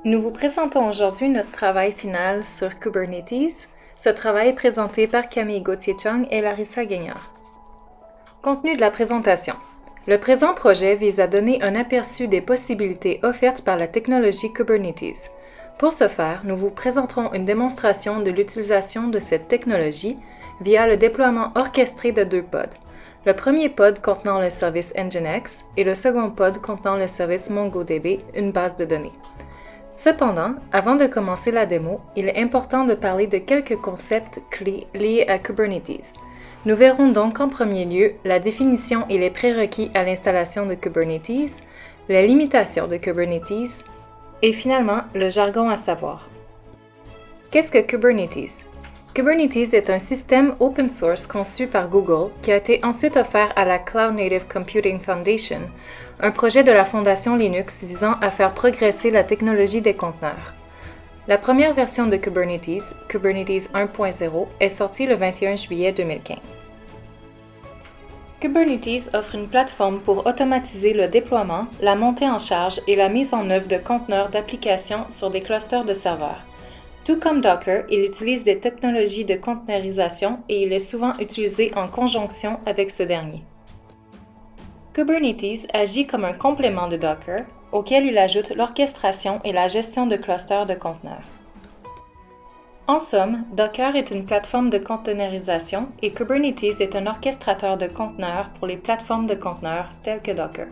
Nous vous présentons aujourd'hui notre travail final sur Kubernetes. Ce travail est présenté par Camille Gauthier-Chung et Larissa Guignard. Contenu de la présentation. Le présent projet vise à donner un aperçu des possibilités offertes par la technologie Kubernetes. Pour ce faire, nous vous présenterons une démonstration de l'utilisation de cette technologie via le déploiement orchestré de deux pods. Le premier pod contenant le service Nginx et le second pod contenant le service MongoDB, une base de données. Cependant, avant de commencer la démo, il est important de parler de quelques concepts clés liés à Kubernetes. Nous verrons donc en premier lieu la définition et les prérequis à l'installation de Kubernetes, les limitations de Kubernetes et finalement le jargon à savoir. Qu'est-ce que Kubernetes? Kubernetes est un système open source conçu par Google qui a été ensuite offert à la Cloud Native Computing Foundation, un projet de la fondation Linux visant à faire progresser la technologie des conteneurs. La première version de Kubernetes, Kubernetes 1.0, est sortie le 21 juillet 2015. Kubernetes offre une plateforme pour automatiser le déploiement, la montée en charge et la mise en œuvre de conteneurs d'applications sur des clusters de serveurs. Tout comme Docker, il utilise des technologies de conteneurisation et il est souvent utilisé en conjonction avec ce dernier. Kubernetes agit comme un complément de Docker, auquel il ajoute l'orchestration et la gestion de clusters de conteneurs. En somme, Docker est une plateforme de conteneurisation et Kubernetes est un orchestrateur de conteneurs pour les plateformes de conteneurs telles que Docker.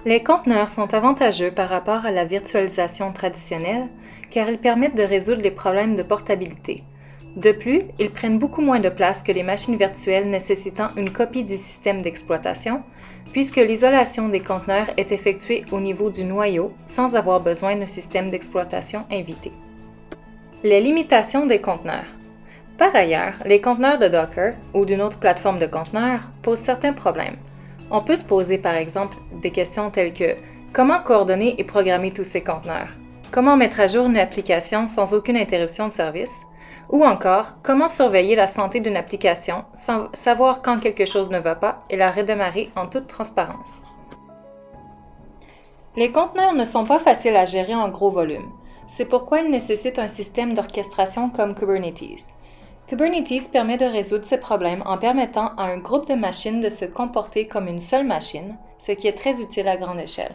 Les conteneurs sont avantageux par rapport à la virtualisation traditionnelle car ils permettent de résoudre les problèmes de portabilité. De plus, ils prennent beaucoup moins de place que les machines virtuelles nécessitant une copie du système d'exploitation, puisque l'isolation des conteneurs est effectuée au niveau du noyau sans avoir besoin d'un système d'exploitation invité. Les limitations des conteneurs. Par ailleurs, les conteneurs de Docker ou d'une autre plateforme de conteneurs posent certains problèmes. On peut se poser par exemple des questions telles que comment coordonner et programmer tous ces conteneurs? Comment mettre à jour une application sans aucune interruption de service? Ou encore, comment surveiller la santé d'une application sans savoir quand quelque chose ne va pas et la redémarrer en toute transparence. Les conteneurs ne sont pas faciles à gérer en gros volume. C'est pourquoi ils nécessitent un système d'orchestration comme Kubernetes. Kubernetes permet de résoudre ces problèmes en permettant à un groupe de machines de se comporter comme une seule machine, ce qui est très utile à grande échelle.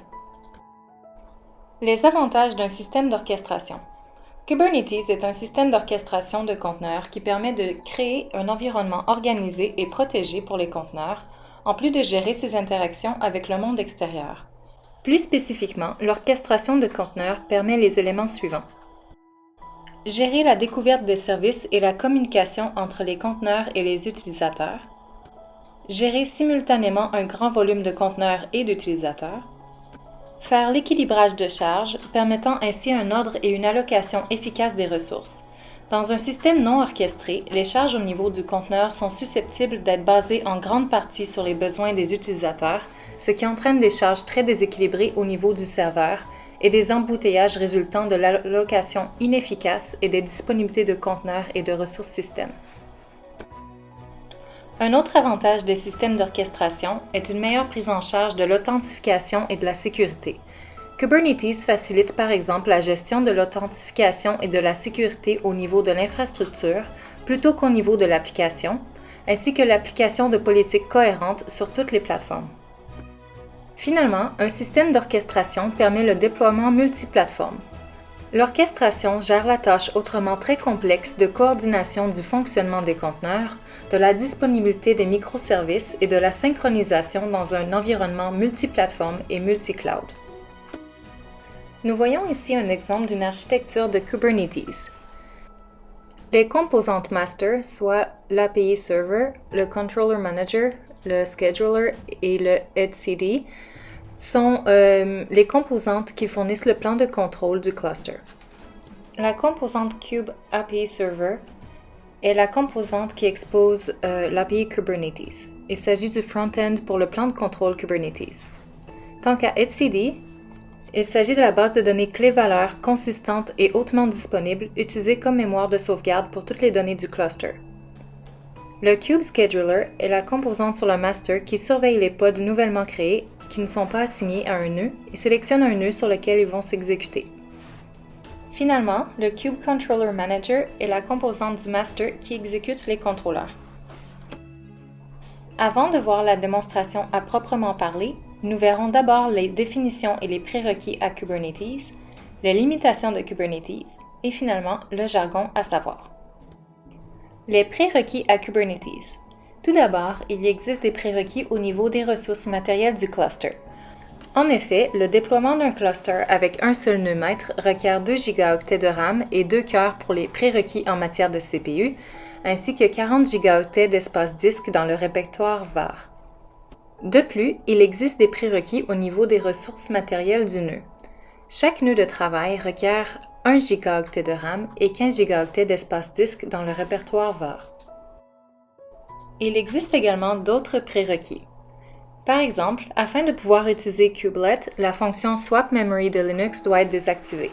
Les avantages d'un système d'orchestration. Kubernetes est un système d'orchestration de conteneurs qui permet de créer un environnement organisé et protégé pour les conteneurs, en plus de gérer ses interactions avec le monde extérieur. Plus spécifiquement, l'orchestration de conteneurs permet les éléments suivants. Gérer la découverte des services et la communication entre les conteneurs et les utilisateurs. Gérer simultanément un grand volume de conteneurs et d'utilisateurs. Faire l'équilibrage de charges, permettant ainsi un ordre et une allocation efficace des ressources. Dans un système non orchestré, les charges au niveau du conteneur sont susceptibles d'être basées en grande partie sur les besoins des utilisateurs, ce qui entraîne des charges très déséquilibrées au niveau du serveur et des embouteillages résultant de l'allocation inefficace et des disponibilités de conteneurs et de ressources système. Un autre avantage des systèmes d'orchestration est une meilleure prise en charge de l'authentification et de la sécurité. Kubernetes facilite par exemple la gestion de l'authentification et de la sécurité au niveau de l'infrastructure plutôt qu'au niveau de l'application, ainsi que l'application de politiques cohérentes sur toutes les plateformes. Finalement, un système d'orchestration permet le déploiement multiplateforme. L'orchestration gère la tâche autrement très complexe de coordination du fonctionnement des conteneurs, de la disponibilité des microservices et de la synchronisation dans un environnement multiplateforme et multicloud. Nous voyons ici un exemple d'une architecture de Kubernetes. Les composantes master, soit l'API server, le controller manager, le scheduler et le etcd, sont les composantes qui fournissent le plan de contrôle du cluster. La composante Kube API Server est la composante qui expose l'API Kubernetes. Il s'agit du front-end pour le plan de contrôle Kubernetes. Tant qu'à etcd, il s'agit de la base de données clé-valeur consistante et hautement disponible utilisée comme mémoire de sauvegarde pour toutes les données du cluster. Le Kube Scheduler est la composante sur le master qui surveille les pods nouvellement créés qui ne sont pas assignés à un nœud et sélectionne un nœud sur lequel ils vont s'exécuter. Finalement, le Cube Controller Manager est la composante du master qui exécute les contrôleurs. Avant de voir la démonstration à proprement parler, nous verrons d'abord les définitions et les prérequis à Kubernetes, les limitations de Kubernetes et finalement le jargon à savoir. Les prérequis à Kubernetes. Tout d'abord, il existe des prérequis au niveau des ressources matérielles du cluster. En effet, le déploiement d'un cluster avec un seul nœud maître requiert 2 gigaoctets de RAM et 2 cœurs pour les prérequis en matière de CPU, ainsi que 40 gigaoctets d'espace disque dans le répertoire var. De plus, il existe des prérequis au niveau des ressources matérielles du nœud. Chaque nœud de travail requiert 1 gigaoctet de RAM et 15 gigaoctets d'espace disque dans le répertoire var. Il existe également d'autres prérequis. Par exemple, afin de pouvoir utiliser Kubelet, la fonction Swap Memory de Linux doit être désactivée.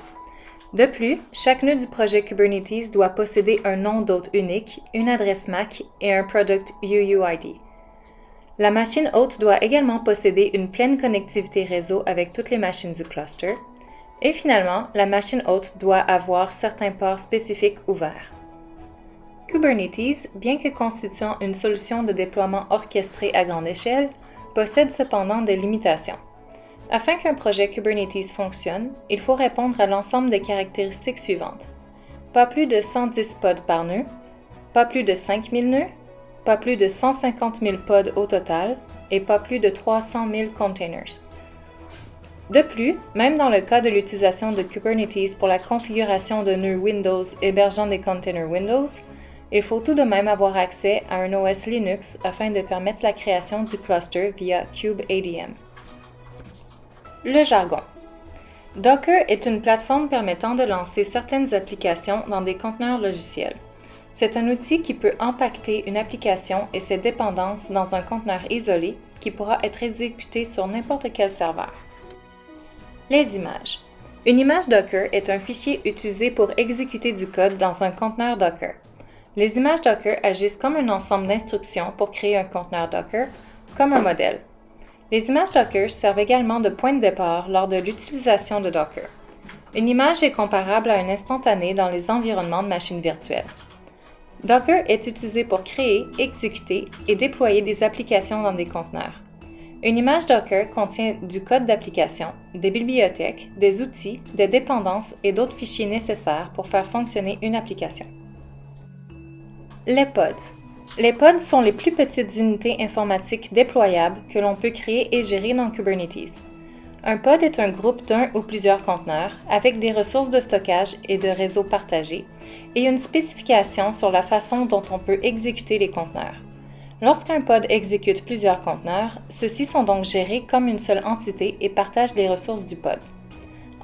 De plus, chaque nœud du projet Kubernetes doit posséder un nom d'hôte unique, une adresse MAC et un Product UUID. La machine hôte doit également posséder une pleine connectivité réseau avec toutes les machines du cluster. Et finalement, la machine hôte doit avoir certains ports spécifiques ouverts. Kubernetes, bien que constituant une solution de déploiement orchestré à grande échelle, possède cependant des limitations. Afin qu'un projet Kubernetes fonctionne, il faut répondre à l'ensemble des caractéristiques suivantes. Pas plus de 110 pods par nœud, pas plus de 5000 nœuds, pas plus de 150 000 pods au total et pas plus de 300 000 containers. De plus, même dans le cas de l'utilisation de Kubernetes pour la configuration de nœuds Windows hébergeant des containers Windows, il faut tout de même avoir accès à un OS Linux afin de permettre la création du cluster via kubeadm. Le jargon. Docker est une plateforme permettant de lancer certaines applications dans des conteneurs logiciels. C'est un outil qui peut impacter une application et ses dépendances dans un conteneur isolé qui pourra être exécuté sur n'importe quel serveur. Les images. Une image Docker est un fichier utilisé pour exécuter du code dans un conteneur Docker. Les images Docker agissent comme un ensemble d'instructions pour créer un conteneur Docker, comme un modèle. Les images Docker servent également de point de départ lors de l'utilisation de Docker. Une image est comparable à un instantané dans les environnements de machines virtuelles. Docker est utilisé pour créer, exécuter et déployer des applications dans des conteneurs. Une image Docker contient du code d'application, des bibliothèques, des outils, des dépendances et d'autres fichiers nécessaires pour faire fonctionner une application. Les pods. Les pods sont les plus petites unités informatiques déployables que l'on peut créer et gérer dans Kubernetes. Un pod est un groupe d'un ou plusieurs conteneurs avec des ressources de stockage et de réseau partagés et une spécification sur la façon dont on peut exécuter les conteneurs. Lorsqu'un pod exécute plusieurs conteneurs, ceux-ci sont donc gérés comme une seule entité et partagent les ressources du pod.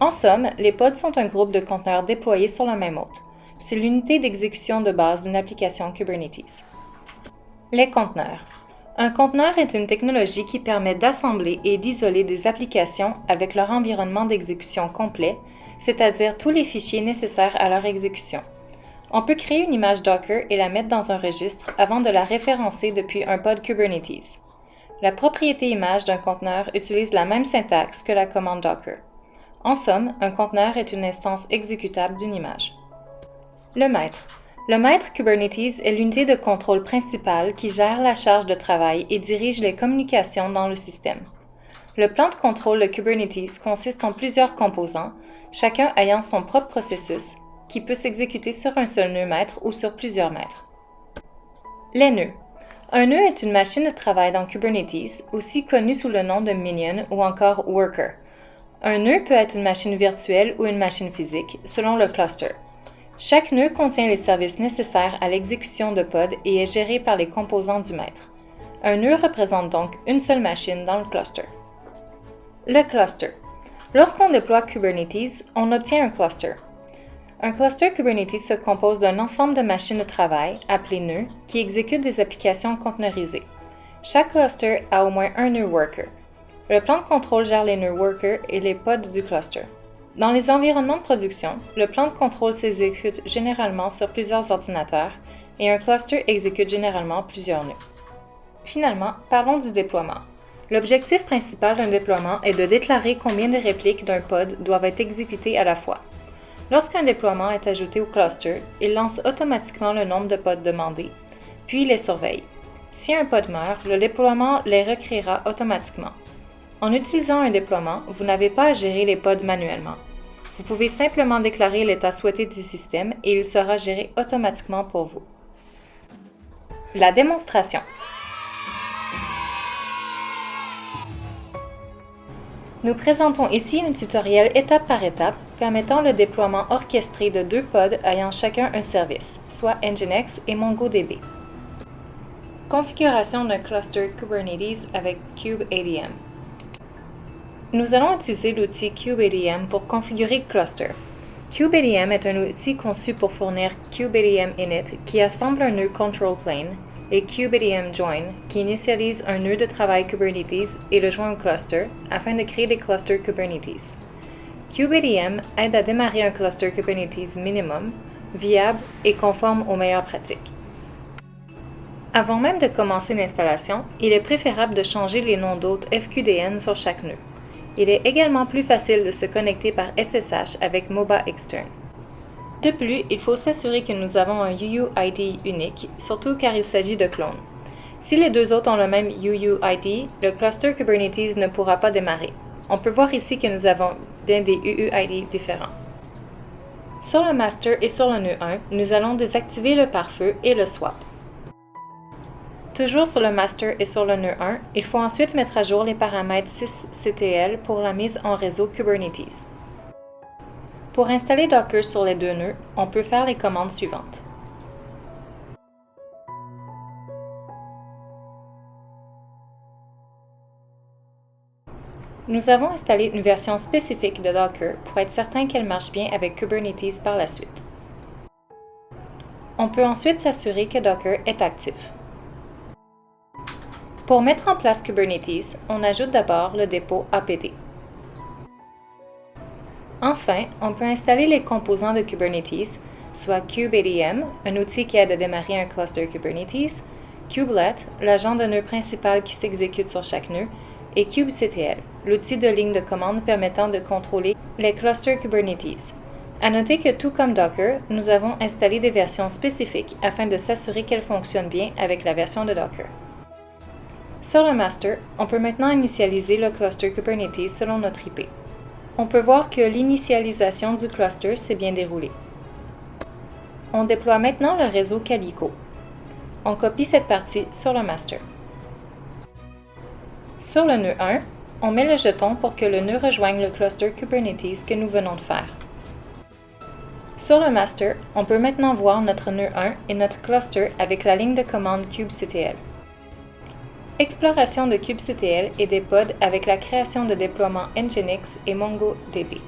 En somme, les pods sont un groupe de conteneurs déployés sur le même hôte. C'est l'unité d'exécution de base d'une application Kubernetes. Les conteneurs. Un conteneur est une technologie qui permet d'assembler et d'isoler des applications avec leur environnement d'exécution complet, c'est-à-dire tous les fichiers nécessaires à leur exécution. On peut créer une image Docker et la mettre dans un registre avant de la référencer depuis un pod Kubernetes. La propriété image d'un conteneur utilise la même syntaxe que la commande Docker. En somme, un conteneur est une instance exécutable d'une image. Le maître. Le maître Kubernetes est l'unité de contrôle principale qui gère la charge de travail et dirige les communications dans le système. Le plan de contrôle de Kubernetes consiste en plusieurs composants, chacun ayant son propre processus, qui peut s'exécuter sur un seul nœud maître ou sur plusieurs maîtres. Les nœuds. Un nœud est une machine de travail dans Kubernetes, aussi connue sous le nom de minion ou encore worker. Un nœud peut être une machine virtuelle ou une machine physique, selon le cluster. Chaque nœud contient les services nécessaires à l'exécution de pod et est géré par les composants du maître. Un nœud représente donc une seule machine dans le cluster. Le cluster. Lorsqu'on déploie Kubernetes, on obtient un cluster. Un cluster Kubernetes se compose d'un ensemble de machines de travail, appelées nœuds, qui exécutent des applications conteneurisées. Chaque cluster a au moins un nœud worker. Le plan de contrôle gère les nœuds worker et les pods du cluster. Dans les environnements de production, le plan de contrôle s'exécute généralement sur plusieurs ordinateurs et un cluster exécute généralement plusieurs nœuds. Finalement, parlons du déploiement. L'objectif principal d'un déploiement est de déclarer combien de répliques d'un pod doivent être exécutées à la fois. Lorsqu'un déploiement est ajouté au cluster, il lance automatiquement le nombre de pods demandés, puis les surveille. Si un pod meurt, le déploiement les recréera automatiquement. En utilisant un déploiement, vous n'avez pas à gérer les pods manuellement. Vous pouvez simplement déclarer l'état souhaité du système et il sera géré automatiquement pour vous. La démonstration. Nous présentons ici un tutoriel étape par étape permettant le déploiement orchestré de 2 pods ayant chacun un service, soit Nginx et MongoDB. Configuration d'un cluster Kubernetes avec kubeadm. Nous allons utiliser l'outil kubeadm pour configurer le cluster. kubeadm est un outil conçu pour fournir kubeadm init qui assemble un nœud control plane et kubeadm join qui initialise un nœud de travail Kubernetes et le joint au cluster afin de créer des clusters Kubernetes. kubeadm aide à démarrer un cluster Kubernetes minimum, viable et conforme aux meilleures pratiques. Avant même de commencer l'installation, il est préférable de changer les noms d'hôtes FQDN sur chaque nœud. Il est également plus facile de se connecter par SSH avec Moba Extern. De plus, il faut s'assurer que nous avons un UUID unique, surtout car il s'agit de clones. Si les 2 autres ont le même UUID, le cluster Kubernetes ne pourra pas démarrer. On peut voir ici que nous avons bien des UUID différents. Sur le master et sur le nœud 1, nous allons désactiver le pare-feu et le swap. Toujours sur le master et sur le nœud 1, il faut ensuite mettre à jour les paramètres sysctl pour la mise en réseau Kubernetes. Pour installer Docker sur les 2 nœuds, on peut faire les commandes suivantes. Nous avons installé une version spécifique de Docker pour être certain qu'elle marche bien avec Kubernetes par la suite. On peut ensuite s'assurer que Docker est actif. Pour mettre en place Kubernetes, on ajoute d'abord le dépôt apt. Enfin, on peut installer les composants de Kubernetes, soit kubeadm, un outil qui aide à démarrer un cluster Kubernetes, kubelet, l'agent de nœud principal qui s'exécute sur chaque nœud, et kubectl, l'outil de ligne de commande permettant de contrôler les clusters Kubernetes. À noter que tout comme Docker, nous avons installé des versions spécifiques afin de s'assurer qu'elles fonctionnent bien avec la version de Docker. Sur le master, on peut maintenant initialiser le cluster Kubernetes selon notre IP. On peut voir que l'initialisation du cluster s'est bien déroulée. On déploie maintenant le réseau Calico. On copie cette partie sur le master. Sur le nœud 1, on met le jeton pour que le nœud rejoigne le cluster Kubernetes que nous venons de faire. Sur le master, on peut maintenant voir notre nœud 1 et notre cluster avec la ligne de commande kubectl. Exploration de kubectl et des pods avec la création de déploiements Nginx et MongoDB.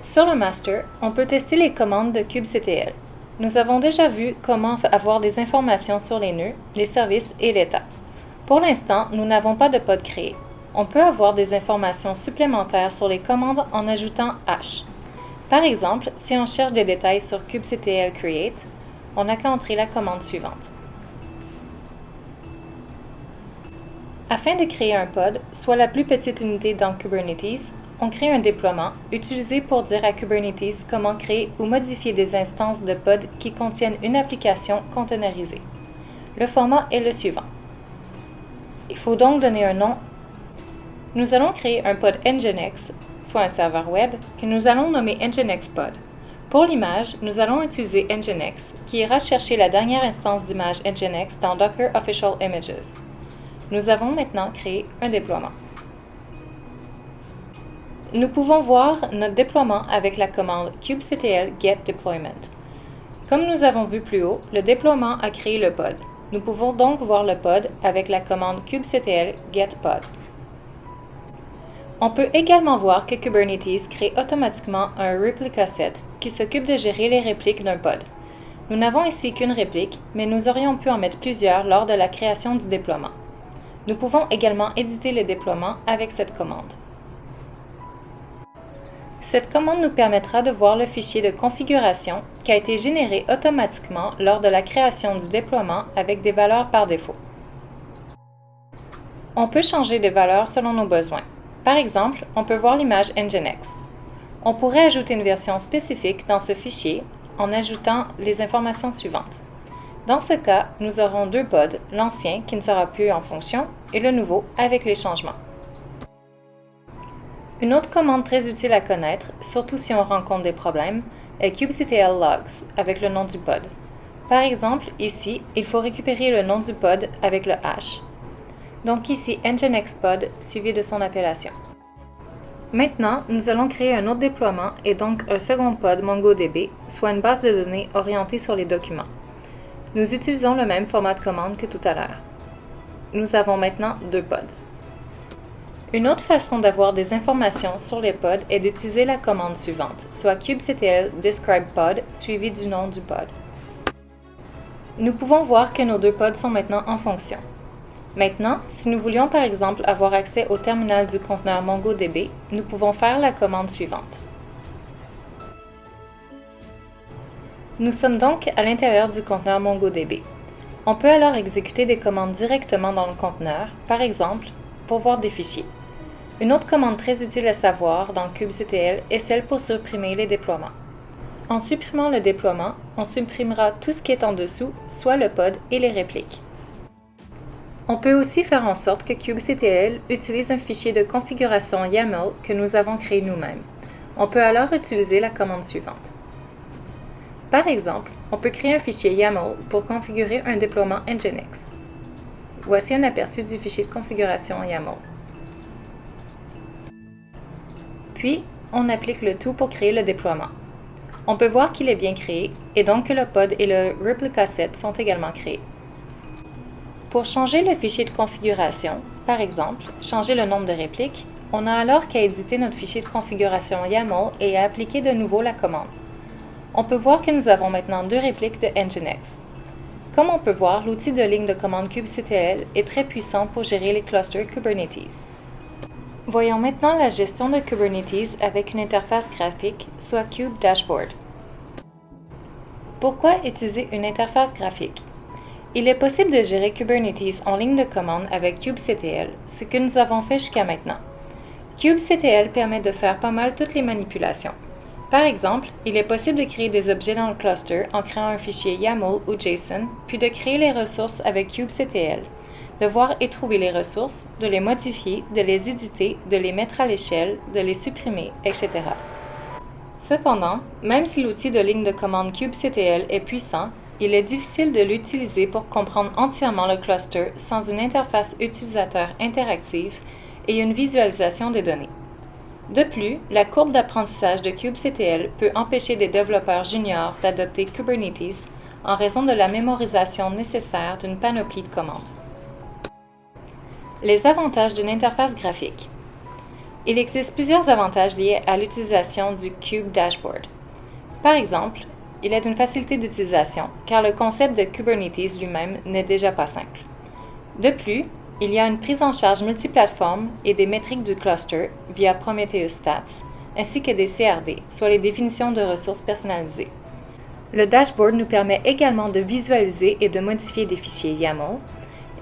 Sur le master, on peut tester les commandes de kubectl. Nous avons déjà vu comment avoir des informations sur les nœuds, les services et l'état. Pour l'instant, nous n'avons pas de pod créé. On peut avoir des informations supplémentaires sur les commandes en ajoutant h. Par exemple, si on cherche des détails sur kubectl create, on n'a qu'à entrer la commande suivante. Afin de créer un pod, soit la plus petite unité dans Kubernetes, on crée un déploiement utilisé pour dire à Kubernetes comment créer ou modifier des instances de pod qui contiennent une application containerisée. Le format est le suivant. Il faut donc donner un nom. Nous allons créer un pod Nginx, soit un serveur web, que nous allons nommer Nginx Pod. Pour l'image, nous allons utiliser Nginx, qui ira chercher la dernière instance d'image Nginx dans Docker Official Images. Nous avons maintenant créé un déploiement. Nous pouvons voir notre déploiement avec la commande kubectl get deployment. Comme nous avons vu plus haut, le déploiement a créé le pod. Nous pouvons donc voir le pod avec la commande kubectl get pod. On peut également voir que Kubernetes crée automatiquement un replica set qui s'occupe de gérer les répliques d'un pod. Nous n'avons ici qu'une réplique, mais nous aurions pu en mettre plusieurs lors de la création du déploiement. Nous pouvons également éditer le déploiement avec cette commande. Cette commande nous permettra de voir le fichier de configuration qui a été généré automatiquement lors de la création du déploiement avec des valeurs par défaut. On peut changer des valeurs selon nos besoins. Par exemple, on peut voir l'image Nginx. On pourrait ajouter une version spécifique dans ce fichier en ajoutant les informations suivantes. Dans ce cas, nous aurons deux pods, l'ancien qui ne sera plus en fonction et le nouveau avec les changements. Une autre commande très utile à connaître, surtout si on rencontre des problèmes, est kubectl logs avec le nom du pod. Par exemple, ici, il faut récupérer le nom du pod avec le hash. Donc ici, nginxpod suivi de son appellation. Maintenant, nous allons créer un autre déploiement et donc un second pod MongoDB, soit une base de données orientée sur les documents. Nous utilisons le même format de commande que tout à l'heure. Nous avons maintenant deux pods. Une autre façon d'avoir des informations sur les pods est d'utiliser la commande suivante, soit kubectl describe_pod suivi du nom du pod. Nous pouvons voir que nos deux pods sont maintenant en fonction. Maintenant, si nous voulions par exemple avoir accès au terminal du conteneur MongoDB, nous pouvons faire la commande suivante. Nous sommes donc à l'intérieur du conteneur MongoDB. On peut alors exécuter des commandes directement dans le conteneur, par exemple, pour voir des fichiers. Une autre commande très utile à savoir dans kubectl est celle pour supprimer les déploiements. En supprimant le déploiement, on supprimera tout ce qui est en dessous, soit le pod et les répliques. On peut aussi faire en sorte que kubectl utilise un fichier de configuration YAML que nous avons créé nous-mêmes. On peut alors utiliser la commande suivante. Par exemple, on peut créer un fichier YAML pour configurer un déploiement Nginx. Voici un aperçu du fichier de configuration YAML. Puis, on applique le tout pour créer le déploiement. On peut voir qu'il est bien créé et donc que le pod et le replica set sont également créés. Pour changer le fichier de configuration, par exemple, changer le nombre de répliques, on n'a alors qu'à éditer notre fichier de configuration YAML et à appliquer de nouveau la commande. On peut voir que nous avons maintenant deux répliques de Nginx. Comme on peut voir, l'outil de ligne de commande kubectl est très puissant pour gérer les clusters Kubernetes. Voyons maintenant la gestion de Kubernetes avec une interface graphique, soit Kube Dashboard. Pourquoi utiliser une interface graphique? Il est possible de gérer Kubernetes en ligne de commande avec kubectl, ce que nous avons fait jusqu'à maintenant. Kubectl permet de faire pas mal toutes les manipulations. Par exemple, il est possible de créer des objets dans le cluster en créant un fichier YAML ou JSON, puis de créer les ressources avec kubectl, de voir et trouver les ressources, de les modifier, de les éditer, de les mettre à l'échelle, de les supprimer, etc. Cependant, même si l'outil de ligne de commande kubectl est puissant, il est difficile de l'utiliser pour comprendre entièrement le cluster sans une interface utilisateur interactive et une visualisation des données. De plus, la courbe d'apprentissage de kubectl peut empêcher des développeurs juniors d'adopter Kubernetes en raison de la mémorisation nécessaire d'une panoplie de commandes. Les avantages d'une interface graphique. Il existe plusieurs avantages liés à l'utilisation du Kube Dashboard. Par exemple, il est d'une facilité d'utilisation, car le concept de Kubernetes lui-même n'est déjà pas simple. De plus, il y a une prise en charge multiplateforme et des métriques du cluster via Prometheus Stats, ainsi que des CRD, soit les définitions de ressources personnalisées. Le dashboard nous permet également de visualiser et de modifier des fichiers YAML.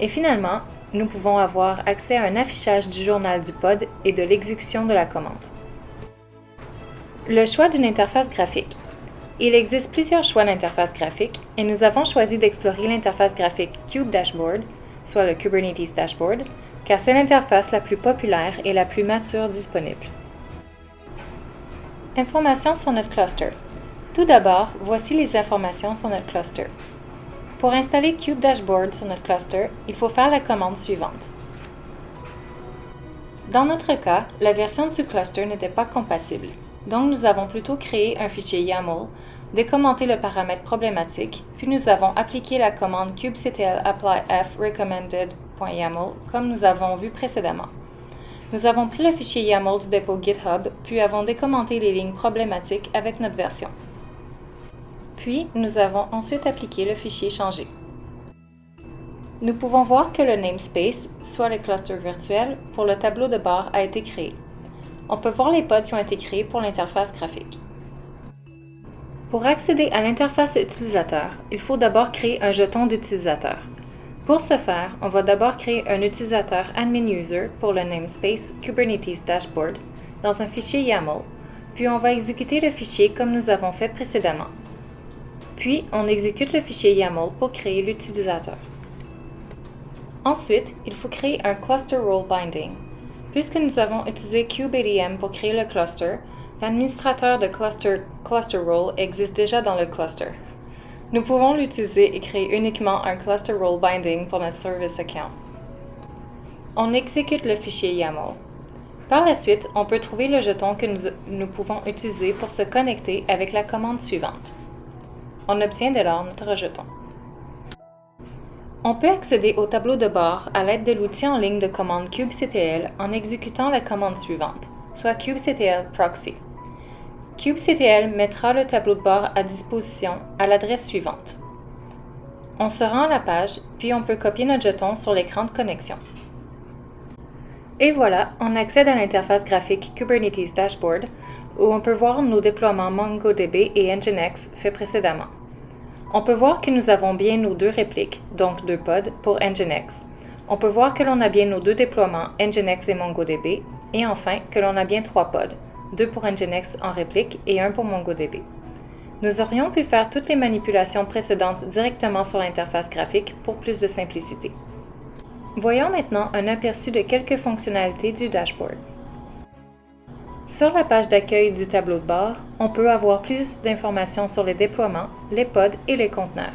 Et finalement, nous pouvons avoir accès à un affichage du journal du pod et de l'exécution de la commande. Le choix d'une interface graphique. Il existe plusieurs choix d'interface graphique et nous avons choisi d'explorer l'interface graphique Kube Dashboard, soit le Kubernetes Dashboard, car c'est l'interface la plus populaire et la plus mature disponible. Informations sur notre cluster. Tout d'abord, voici les informations sur notre cluster. Pour installer Kube Dashboard sur notre cluster, il faut faire la commande suivante. Dans notre cas, la version du cluster n'était pas compatible, donc nous avons plutôt créé un fichier YAML, décommenté le paramètre problématique, puis nous avons appliqué la commande kubectl apply_f recommended.yaml comme nous avons vu précédemment. Nous avons pris le fichier YAML du dépôt GitHub, puis avons décommenté les lignes problématiques avec notre version. Puis, nous avons ensuite appliqué le fichier changé. Nous pouvons voir que le namespace, soit le cluster virtuel, pour le tableau de bord a été créé. On peut voir les pods qui ont été créés pour l'interface graphique. Pour accéder à l'interface utilisateur, il faut d'abord créer un jeton d'utilisateur. Pour ce faire, on va d'abord créer un utilisateur admin user pour le namespace Kubernetes Dashboard dans un fichier YAML, puis on va exécuter le fichier comme nous avons fait précédemment. Puis, on exécute le fichier YAML pour créer l'utilisateur. Ensuite, il faut créer un cluster role binding. Puisque nous avons utilisé KubeADM pour créer le cluster, l'administrateur de cluster role existe déjà dans le cluster. Nous pouvons l'utiliser et créer uniquement un cluster role binding pour notre service account. On exécute le fichier YAML. Par la suite, on peut trouver le jeton que nous pouvons utiliser pour se connecter avec la commande suivante. On obtient dès lors notre jeton. On peut accéder au tableau de bord à l'aide de l'outil en ligne de commande kubectl en exécutant la commande suivante, soit kubectl proxy. kubectl mettra le tableau de bord à disposition à l'adresse suivante. On se rend à la page, puis on peut copier notre jeton sur l'écran de connexion. Et voilà, on accède à l'interface graphique Kubernetes Dashboard, où on peut voir nos déploiements MongoDB et Nginx faits précédemment. On peut voir que nous avons bien nos 2 répliques, donc 2 pods, pour Nginx. On peut voir que l'on a bien nos 2 déploiements Nginx et MongoDB, et enfin que l'on a bien 3 pods, 2 pour Nginx en réplique et 1 pour MongoDB. Nous aurions pu faire toutes les manipulations précédentes directement sur l'interface graphique pour plus de simplicité. Voyons maintenant un aperçu de quelques fonctionnalités du dashboard. Sur la page d'accueil du tableau de bord, on peut avoir plus d'informations sur les déploiements, les pods et les conteneurs.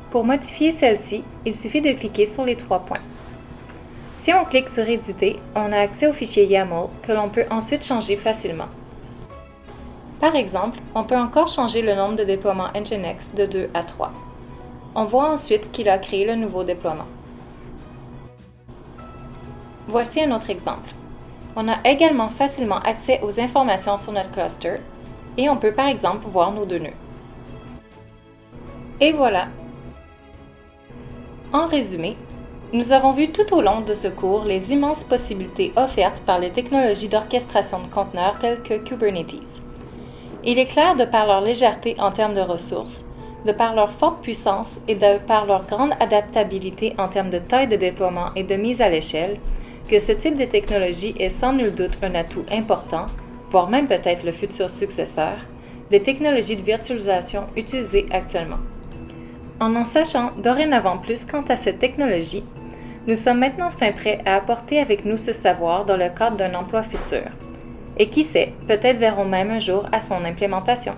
Pour modifier celle-ci, il suffit de cliquer sur les 3 points. Si on clique sur Éditer, on a accès au fichier YAML que l'on peut ensuite changer facilement. Par exemple, on peut encore changer le nombre de déploiements Nginx de 2 à 3. On voit ensuite qu'il a créé le nouveau déploiement. Voici un autre exemple. On a également facilement accès aux informations sur notre cluster et on peut par exemple voir nos 2 nœuds. Et voilà! En résumé, nous avons vu tout au long de ce cours les immenses possibilités offertes par les technologies d'orchestration de conteneurs telles que Kubernetes. Il est clair de par leur légèreté en termes de ressources, de par leur forte puissance et de par leur grande adaptabilité en termes de taille de déploiement et de mise à l'échelle, que ce type de technologie est sans nul doute un atout important, voire même peut-être le futur successeur, des technologies de virtualisation utilisées actuellement. En sachant dorénavant plus quant à cette technologie, nous sommes maintenant fin prêts à apporter avec nous ce savoir dans le cadre d'un emploi futur. Et qui sait, peut-être verrons même un jour à son implémentation.